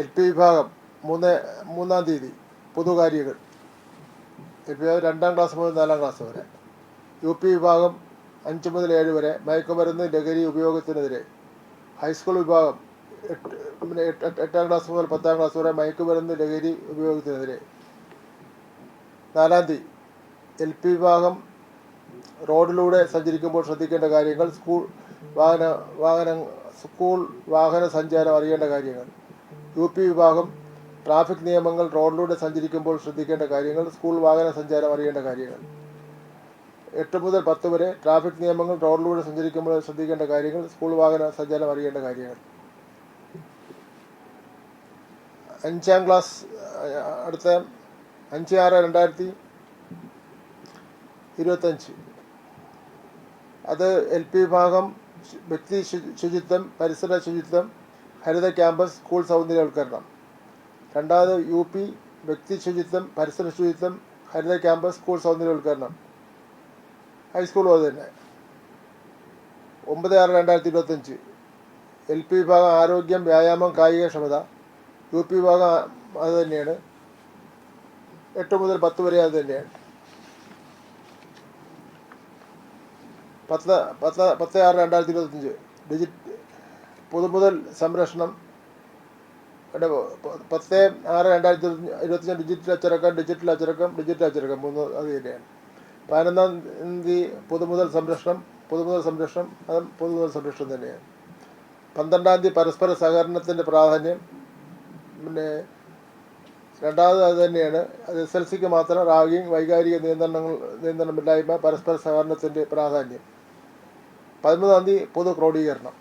LP വിഭാഗം മൂന്നാം തീയതി പൊതുകാര്യങ്ങൾ. LP വിഭാഗം 2ാം ക്ലാസ് മുതൽ 4ാം ക്ലാസ് വരെ. UP വിഭാഗം 5 മുതൽ 7 വരെ മയക്കുമരുന്ന് ലഹരി ഉപയോഗത്തിനെതിരെ. ഹൈസ്കൂൾ വിഭാഗം 8ാം ക്ലാസ് മുതൽ 10ാം ക്ലാസ് വരെ മയക്കുമരുന്ന് ലഹരി ഉപയോഗത്തിനെതിരെ. 4ാം തീയതി LP വിഭാഗം റോഡിലൂടെ സഞ്ചരിക്കുമ്പോൾ ശ്രദ്ധിക്കേണ്ട കാര്യങ്ങൾ. സ്കൂൾ വാഹന സഞ്ചാരം അറിയേണ്ട കാര്യങ്ങൾ. UP വിഭാഗം ട്രാഫിക് നിയമങ്ങൾ, റോഡിലൂടെ സഞ്ചരിക്കുമ്പോൾ ശ്രദ്ധിക്കേണ്ട കാര്യങ്ങൾ, സ്കൂൾ വാഹന സഞ്ചാരം അറിയേണ്ട കാര്യങ്ങൾ. 8 മുതൽ 10 വരെ ട്രാഫിക് നിയമങ്ങൾ, റോഡിലൂടെ സഞ്ചരിക്കുമ്പോൾ ശ്രദ്ധിക്കേണ്ട കാര്യങ്ങൾ, സ്കൂൾ വാഹന സഞ്ചാരം അറിയേണ്ട കാര്യങ്ങൾ. 5ാം ക്ലാസ് അടുത്ത 5/6/2025 അത് LP വിഭാഗം വ്യക്തി ശുചിത്വം, പരിസര ശുചിത്വം, ഹരിത ക്യാമ്പസ്, സ്കൂൾ സൗന്ദര്യവൽക്കരണം. 2ാമത് UP വ്യക്തി ശുചിത്വം, പരിസര ശുചിത്വം, ഹരിത ക്യാമ്പസ്, സ്കൂൾ സൗന്ദര്യവൽക്കരണം. ഹൈസ്കൂളും അത് തന്നെ. 9/6/2025 LP വിഭാഗം ആരോഗ്യം, വ്യായാമം, കായികക്ഷമത. UP വിഭാഗം അത് തന്നെയാണ്. 8 മുതൽ 10 വരെ അത് തന്നെയാണ്. 10/6/2025 പൊതുമുതൽ സംരക്ഷണം. 10/6/2025 ഡിജിറ്റൽ അച്ചടക്കം. 3 അത് തന്നെയാണ്. 11ാം തീയതി പൊതുമുതൽ സംരക്ഷണം അതും പൊതുമുതൽ സംരക്ഷണം തന്നെയാണ്. 12ാം തീയതി പരസ്പര സഹകരണത്തിൻ്റെ പ്രാധാന്യം. പിന്നെ 2ാമത് അത് തന്നെയാണ്. അത് SLCക്ക് മാത്രം. റാഗിങ്, വൈകാരിക നിയന്ത്രണമില്ലായ്മ, പരസ്പര സഹകരണത്തിൻ്റെ പ്രാധാന്യം. 13ാം തീയതി പൊതു ക്രോഡീകരണം.